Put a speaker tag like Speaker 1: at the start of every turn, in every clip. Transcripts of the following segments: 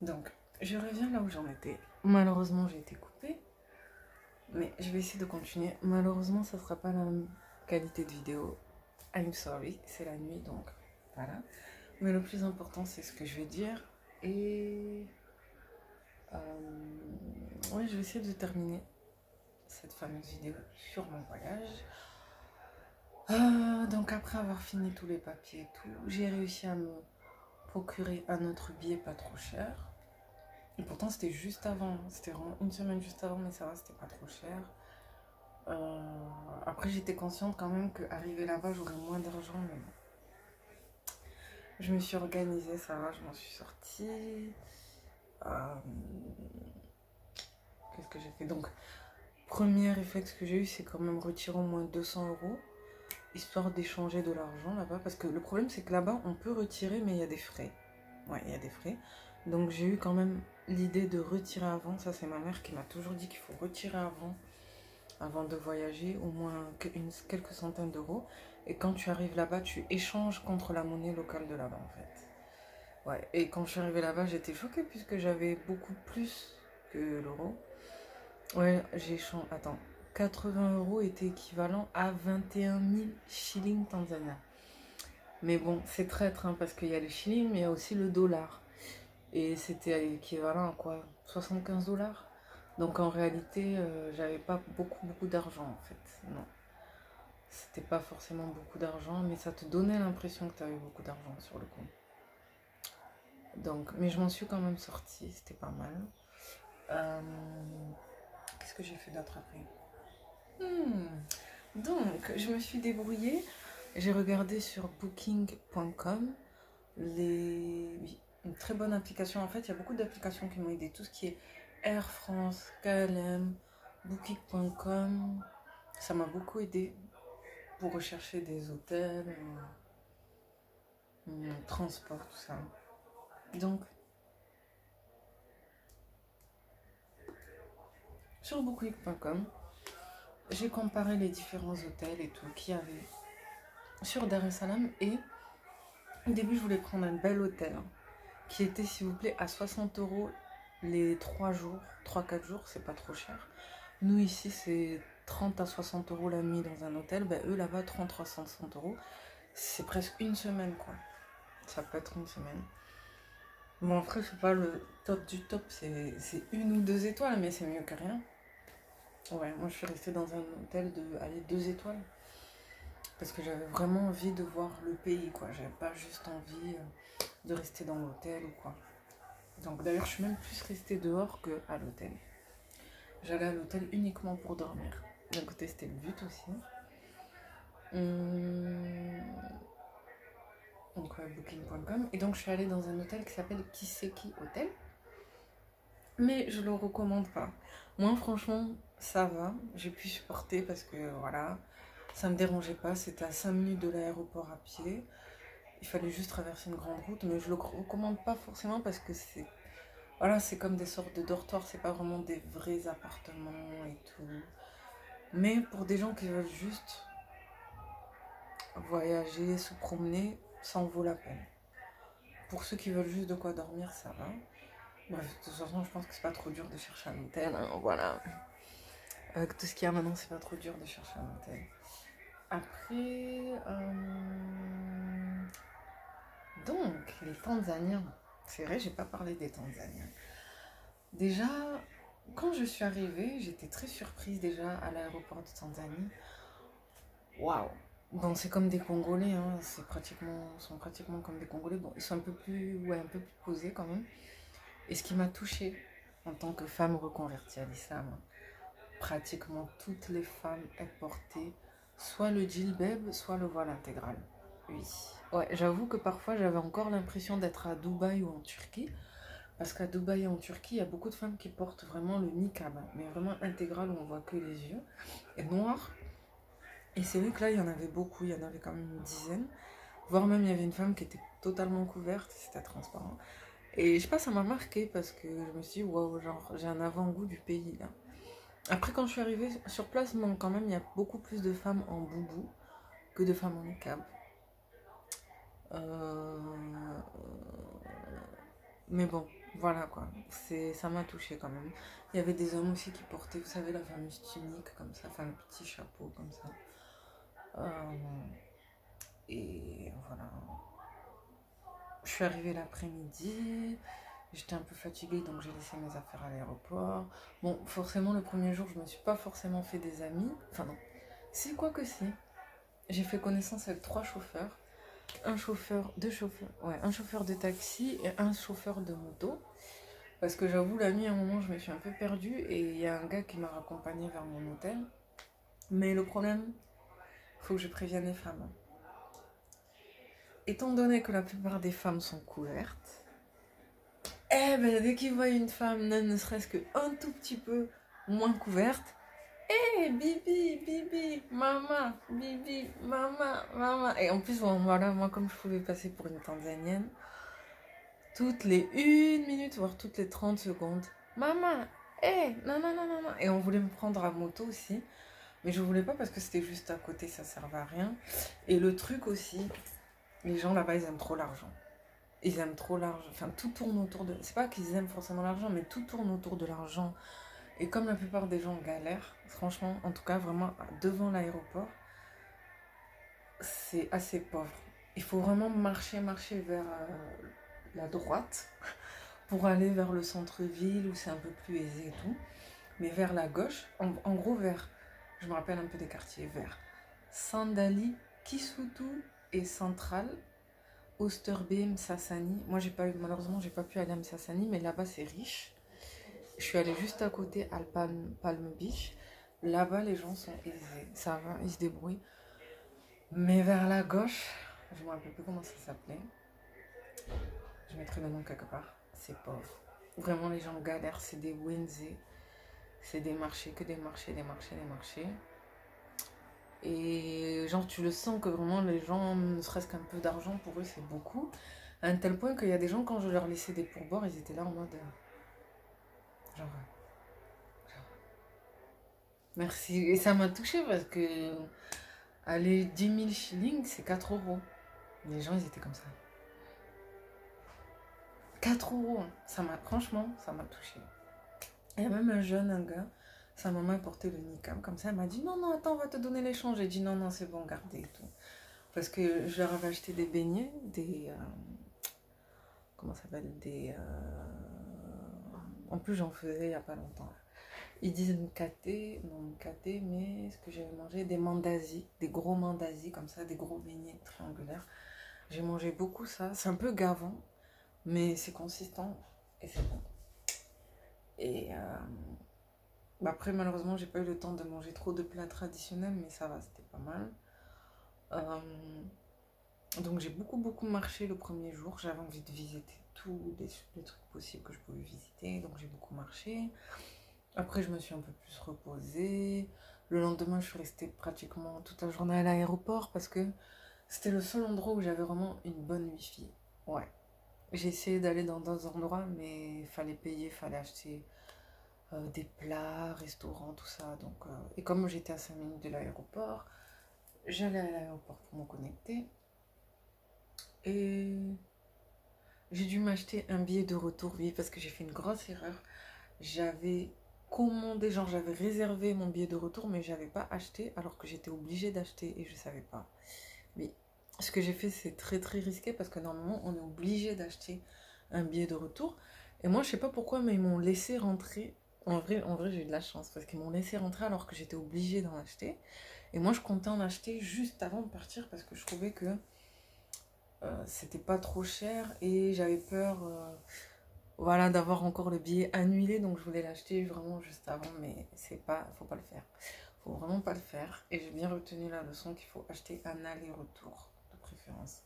Speaker 1: Donc, je reviens là où j'en étais. Malheureusement, j'ai été coupée. Mais je vais essayer de continuer. Malheureusement, ça ne sera pas la même qualité de vidéo. I'm sorry, c'est la nuit, donc voilà. Mais le plus important, c'est ce que je vais dire. Et ouais, je vais essayer de terminer cette fameuse vidéo sur mon voyage. Donc après avoir fini tous les papiers et tout, j'ai réussi à me procurer un autre billet pas trop cher. Et pourtant c'était juste avant, c'était vraiment une semaine juste avant, mais ça va, c'était pas trop cher. Après j'étais consciente quand même qu'arriver là-bas j'aurais moins d'argent, mais bon. Je me suis organisée, ça va, je m'en suis sortie. Qu'est-ce que j'ai fait? Donc, premier réflexe que j'ai eu, c'est quand même retirer au moins 200 euros, histoire d'échanger de l'argent là-bas. Parce que le problème, c'est que là-bas, on peut retirer, mais il y a des frais. Ouais, il y a des frais. Donc, j'ai eu quand même l'idée de retirer avant. Ça, c'est ma mère qui m'a toujours dit qu'il faut retirer avant de voyager, au moins quelques centaines d'euros. Et quand tu arrives là-bas, tu échanges contre la monnaie locale de là-bas, en fait. Ouais, et quand je suis arrivée là-bas, j'étais choquée puisque j'avais beaucoup plus que l'euro. Ouais, j'ai changé. Attends, 80 euros était équivalent à 21 000 shillings tanzaniens. Mais bon, c'est traître, hein, parce qu'il y a le shilling, mais il y a aussi le dollar. Et c'était équivalent à quoi? 75 dollars. Donc en réalité, j'avais pas beaucoup d'argent en fait. Non. C'était pas forcément beaucoup d'argent, mais ça te donnait l'impression que tu avais beaucoup d'argent sur le coup. Donc, mais je m'en suis quand même sortie, c'était pas mal. Qu'est-ce que j'ai fait d'autre après? Donc, je me suis débrouillée. J'ai regardé sur booking.com oui, une très bonne application. En fait, il y a beaucoup d'applications qui m'ont aidé. Tout ce qui est Air France, KLM, booking.com, ça m'a beaucoup aidé pour rechercher des hôtels, transport, tout ça. Donc, sur booking.com, j'ai comparé les différents hôtels et tout qu'il y avait sur Dar es Salaam. Et au début, je voulais prendre un bel hôtel, hein, qui était, s'il vous plaît, à 60 euros les 3 jours, 3-4 jours, c'est pas trop cher. Nous, ici, c'est 30 à 60 euros la nuit dans un hôtel. Ben, eux, là-bas, 30 à 60 euros, c'est presque une semaine, quoi. Ça peut être une semaine. Bon, après, c'est pas le top du top, c'est 1 ou 2 étoiles, mais c'est mieux que rien. Ouais, moi, je suis restée dans un hôtel de, allez, 2 étoiles. Parce que j'avais vraiment envie de voir le pays, quoi. J'avais pas juste envie de rester dans l'hôtel ou quoi. Donc d'ailleurs, je suis même plus restée dehors qu'à l'hôtel. J'allais à l'hôtel uniquement pour dormir. D'un côté, c'était le but aussi. Donc, ouais, booking.com. Et donc, je suis allée dans un hôtel qui s'appelle Kiseki Hotel. Mais je le recommande pas. Moi, franchement, ça va. J'ai pu supporter parce que, voilà, ça me dérangeait pas. C'était à 5 minutes de l'aéroport à pied. Il fallait juste traverser une grande route. Mais je le recommande pas forcément parce que c'est... Voilà, c'est comme des sortes de dortoirs. C'est pas vraiment des vrais appartements et tout. Mais pour des gens qui veulent juste voyager, se promener, ça en vaut la peine. Pour ceux qui veulent juste de quoi dormir, ça va. Bref, de toute façon, je pense que c'est pas trop dur de chercher un hôtel, hein, voilà. Avec tout ce qu'il y a maintenant, c'est pas trop dur de chercher un hôtel. Après, donc, les Tanzaniens. C'est vrai, j'ai pas parlé des Tanzaniens. Déjà, quand je suis arrivée, j'étais très surprise déjà à l'aéroport de Tanzanie. Waouh! Bon, c'est comme des Congolais, hein, sont pratiquement comme des Congolais. Bon, ils sont un peu plus posés quand même. Et ce qui m'a touchée en tant que femme reconvertie à l'islam, pratiquement toutes les femmes elles portaient soit le djilbab, soit le voile intégral. Oui. Ouais, j'avoue que parfois j'avais encore l'impression d'être à Dubaï ou en Turquie. Parce qu'à Dubaï et en Turquie, il y a beaucoup de femmes qui portent vraiment le niqab, mais vraiment intégral où on voit que les yeux, et noir. Et c'est vrai que là, il y en avait beaucoup, il y en avait quand même une dizaine. Voire même, il y avait une femme qui était totalement couverte, c'était transparent. Et je sais pas, ça m'a marqué parce que je me suis dit, waouh, genre, j'ai un avant-goût du pays là. Après, quand je suis arrivée sur place, bon, quand même, il y a beaucoup plus de femmes en boubou que de femmes en niqab. Mais bon, Voilà quoi, ça m'a touché quand même. Il y avait des hommes aussi qui portaient, vous savez, la fameuse tunique comme ça, enfin le petit chapeau comme ça. Euh, et voilà. Je suis arrivée l'après-midi, j'étais un peu fatiguée donc j'ai laissé mes affaires à l'aéroport. Bon, forcément le premier jour je me suis pas forcément fait des amis. Enfin non, si quoi que si. J'ai fait connaissance avec 3 chauffeurs. Deux chauffeurs, ouais, un chauffeur de taxi et un chauffeur de moto. Parce que j'avoue, la nuit, à un moment, je me suis un peu perdue et il y a un gars qui m'a raccompagnée vers mon hôtel. Mais le problème, il faut que je prévienne les femmes. Étant donné que la plupart des femmes sont couvertes, eh ben, dès qu'ils voient une femme, ne serait-ce qu'un tout petit peu moins couverte, eh, bibi, bibi, maman, bibi, maman, maman. Et en plus, bon, voilà, moi, comme je pouvais passer pour une Tanzanienne, toutes les 1 minute, voire toutes les 30 secondes, maman, eh, non, non, non, non, non. Et on voulait me prendre à moto aussi. Mais je voulais pas parce que c'était juste à côté, ça servait à rien. Et le truc aussi, les gens là-bas, ils aiment trop l'argent. Ils aiment trop l'argent. Enfin, tout tourne autour de... C'est pas qu'ils aiment forcément l'argent, mais tout tourne autour de l'argent. Et comme la plupart des gens galèrent, franchement, en tout cas, vraiment, devant l'aéroport, c'est assez pauvre. Il faut vraiment marcher vers la droite pour aller vers le centre-ville où c'est un peu plus aisé et tout. Mais vers la gauche, en gros vers... Je me rappelle un peu des quartiers vers Sandali, Kisutu et Central, Oosterbeem, Sassani. Moi, malheureusement, j'ai pas pu aller à Msassani, mais là-bas, c'est riche. Je suis allée juste à côté, à Palm Beach. Là-bas, les gens sont aisés. Ça va, ils se débrouillent. Mais vers la gauche, je me rappelle plus comment ça s'appelait. Je mettrai le nom quelque part. C'est pauvre. Vraiment, les gens galèrent. C'est des Wenze. C'est des marchés, que des marchés, des marchés, des marchés. Et genre, tu le sens que vraiment les gens, ne serait-ce qu'un peu d'argent, pour eux, c'est beaucoup. À un tel point qu'il y a des gens, quand je leur laissais des pourboires, ils étaient là en mode... genre, merci. Et ça m'a touchée parce que... Allez, 10 000 shillings, c'est 4 euros. Les gens, ils étaient comme ça. 4 euros, hein. Franchement, ça m'a touchée. Il y a même un gars, sa maman portait le niqab, comme ça, elle m'a dit, non, non, attends, on va te donner l'échange. J'ai dit, non, non, c'est bon, gardez et tout. Parce que je leur avais acheté des beignets, comment ça s'appelle, en plus, j'en faisais il n'y a pas longtemps. Ils disent mkate, non mkate, mais ce que j'avais mangé, des mandasi, des gros mandasi, comme ça, des gros beignets triangulaires. J'ai mangé beaucoup ça. C'est un peu gavant, mais c'est consistant et c'est bon. Et après, malheureusement, j'ai pas eu le temps de manger trop de plats traditionnels, mais ça va, c'était pas mal. Donc j'ai beaucoup marché le premier jour. J'avais envie de visiter tous les trucs possibles que je pouvais visiter, donc j'ai beaucoup marché. Après, je me suis un peu plus reposée. Le lendemain, je suis restée pratiquement toute la journée à l'aéroport parce que c'était le seul endroit où j'avais vraiment une bonne wifi. Ouais. J'ai essayé d'aller dans d'autres endroits, mais il fallait payer, il fallait acheter des plats, restaurants, tout ça. Donc, et comme j'étais à 5 minutes de l'aéroport, j'allais à l'aéroport pour me connecter. Et j'ai dû m'acheter un billet de retour, oui, parce que j'ai fait une grosse erreur. J'avais commandé, genre j'avais réservé mon billet de retour, mais j'avais pas acheté, alors que j'étais obligée d'acheter et je savais pas. Mais ce que j'ai fait, c'est très risqué parce que normalement, on est obligé d'acheter un billet de retour. Et moi, je sais pas pourquoi, mais ils m'ont laissé rentrer. En vrai, j'ai eu de la chance parce qu'ils m'ont laissé rentrer alors que j'étais obligée d'en acheter. Et moi, je comptais en acheter juste avant de partir parce que je trouvais que c'était pas trop cher et j'avais peur voilà, d'avoir encore le billet annulé. Donc, je voulais l'acheter vraiment juste avant, mais faut pas le faire. Faut vraiment pas le faire. Et j'ai bien retenu la leçon qu'il faut acheter un aller-retour de préférence.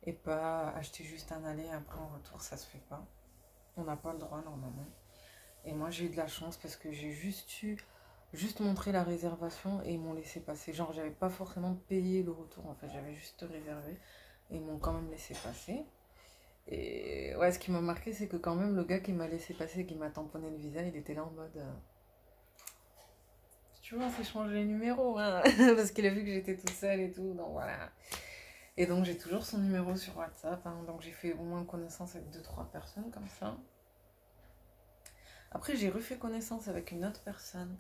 Speaker 1: Et pas acheter juste un aller et après en retour, ça se fait pas. On n'a pas le droit normalement. Et moi j'ai eu de la chance parce que j'ai juste montré la réservation et ils m'ont laissé passer. Genre j'avais pas forcément payé le retour en fait, j'avais juste réservé et ils m'ont quand même laissé passer. Et ouais, ce qui m'a marqué c'est que quand même le gars qui m'a laissé passer, qui m'a tamponné le visa, il était là en mode... tu vois, c'est changer les numéros, hein. Parce qu'il a vu que j'étais toute seule et tout, donc voilà. Et donc j'ai toujours son numéro sur WhatsApp, hein, donc j'ai fait au moins connaissance avec 2-3 personnes comme ça. Après j'ai refait connaissance avec une autre personne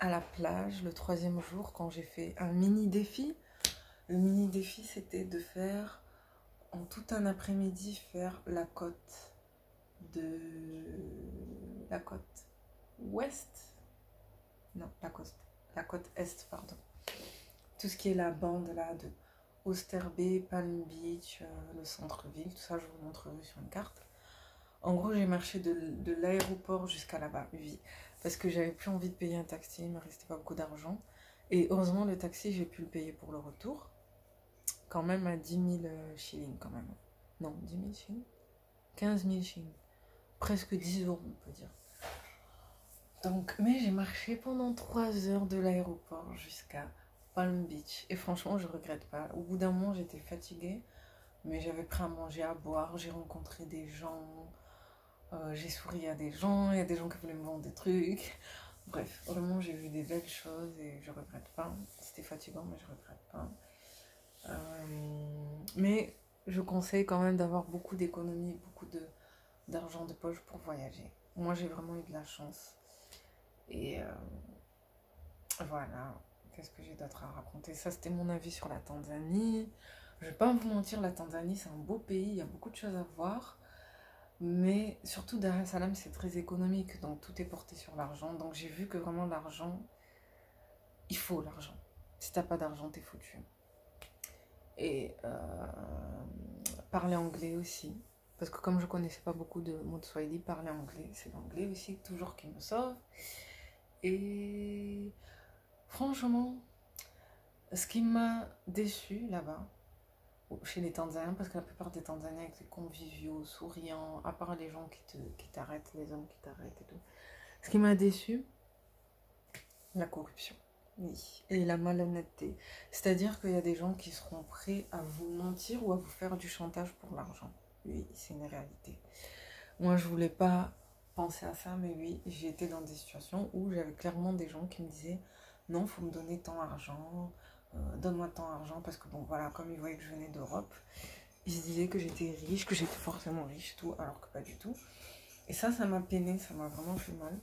Speaker 1: à la plage le 3e jour quand j'ai fait un mini défi. Le mini défi c'était de faire en tout un après-midi faire la côte ouest, non la côte est pardon. Tout ce qui est la bande là de Oyster Bay, Palm Beach, le centre-ville, tout ça je vous montrerai sur une carte. En gros j'ai marché de l'aéroport jusqu'à là-bas, oui, parce que j'avais plus envie de payer un taxi, il me restait pas beaucoup d'argent. Et heureusement le taxi j'ai pu le payer pour le retour, quand même à 10 000 shillings quand même. Non, 10 000 shillings 15 000 shillings. Presque 10 euros on peut dire. Donc, mais j'ai marché pendant 3 heures de l'aéroport jusqu'à Palm Beach. Et franchement, je regrette pas. Au bout d'un moment, j'étais fatiguée. Mais j'avais pris à manger, à boire. J'ai rencontré des gens. J'ai souri à des gens. Il y a des gens qui voulaient me vendre des trucs. Bref, vraiment, j'ai vu des belles choses et je regrette pas. C'était fatigant, mais je regrette pas. Mais je conseille quand même d'avoir beaucoup d'économies, beaucoup d'argent de poche pour voyager. Moi, j'ai vraiment eu de la chance. Et voilà. Qu'est-ce que j'ai d'autre à raconter? Ça, c'était mon avis sur la Tanzanie. Je vais pas vous mentir, la Tanzanie, c'est un beau pays. Il y a beaucoup de choses à voir. Mais surtout, Dar es Salaam, c'est très économique. Donc, tout est porté sur l'argent. Donc, j'ai vu que vraiment, l'argent, il faut l'argent. Si t'as pas d'argent, t'es foutu. Et parler anglais aussi. Parce que comme je connaissais pas beaucoup de mots de Swahili, parler anglais, c'est l'anglais aussi toujours qui me sauve. Et franchement, ce qui m'a déçu là-bas, chez les Tanzaniens, parce que la plupart des Tanzaniens étaient conviviaux, souriants, à part les gens qui t'arrêtent, les hommes qui t'arrêtent et tout. Ce qui m'a déçu, la corruption. Oui, et la malhonnêteté. C'est-à-dire qu'il y a des gens qui seront prêts à vous mentir ou à vous faire du chantage pour l'argent. Oui, c'est une réalité. Moi, je voulais pas penser à ça, mais oui, j'ai été dans des situations où j'avais clairement des gens qui me disaient non, il faut me donner tant d'argent, donne-moi tant d'argent, parce que bon, voilà, comme ils voyaient que je venais d'Europe, ils se disaient que j'étais riche, que j'étais forcément riche, tout, alors que pas du tout. Et ça m'a peiné, ça m'a vraiment fait mal,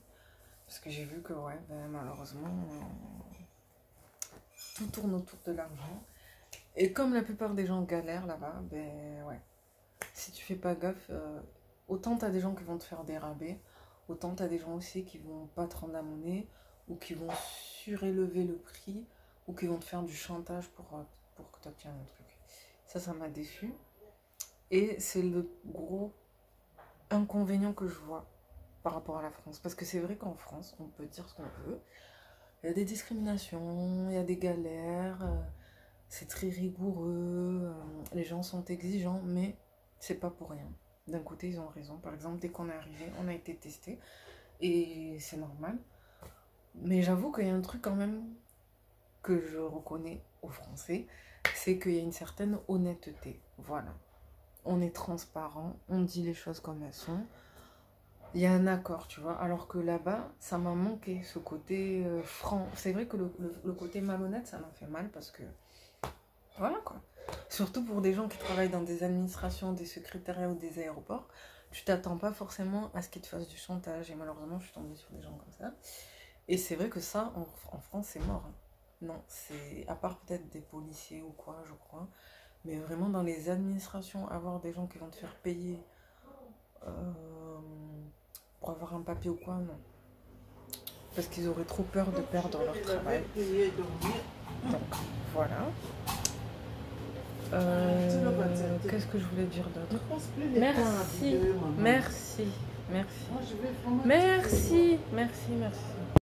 Speaker 1: parce que j'ai vu que, ouais, ben, malheureusement, tout tourne autour de l'argent. Et comme la plupart des gens galèrent là-bas, ben ouais, si tu fais pas gaffe, autant t'as des gens qui vont te faire des rabais, autant t'as des gens aussi qui vont pas te rendre la monnaie, ou qui vont surélever le prix, ou qui vont te faire du chantage pour que tu obtiennes un truc. Ça m'a déçu. Et c'est le gros inconvénient que je vois par rapport à la France. Parce que c'est vrai qu'en France, on peut dire ce qu'on veut. Il y a des discriminations, il y a des galères, c'est très rigoureux, les gens sont exigeants, mais c'est pas pour rien. D'un côté, ils ont raison. Par exemple, dès qu'on est arrivé, on a été testé, et c'est normal. Mais j'avoue qu'il y a un truc quand même que je reconnais aux Français, c'est qu'il y a une certaine honnêteté. Voilà. On est transparent, on dit les choses comme elles sont. Il y a un accord, tu vois. Alors que là-bas, ça m'a manqué, ce côté franc. C'est vrai que le côté malhonnête, ça m'a fait mal parce que... Voilà, quoi. Surtout pour des gens qui travaillent dans des administrations, des secrétariats ou des aéroports, tu t'attends pas forcément à ce qu'ils te fassent du chantage. Et malheureusement, je suis tombée sur des gens comme ça. Et c'est vrai que ça, en France, c'est mort. Hein. Non, c'est... À part peut-être des policiers ou quoi, je crois. Mais vraiment, dans les administrations, avoir des gens qui vont te faire payer... pour avoir un papier ou quoi, non. Parce qu'ils auraient trop peur de perdre leur travail. Donc, voilà. Qu'est-ce que je voulais dire d'autre? Merci.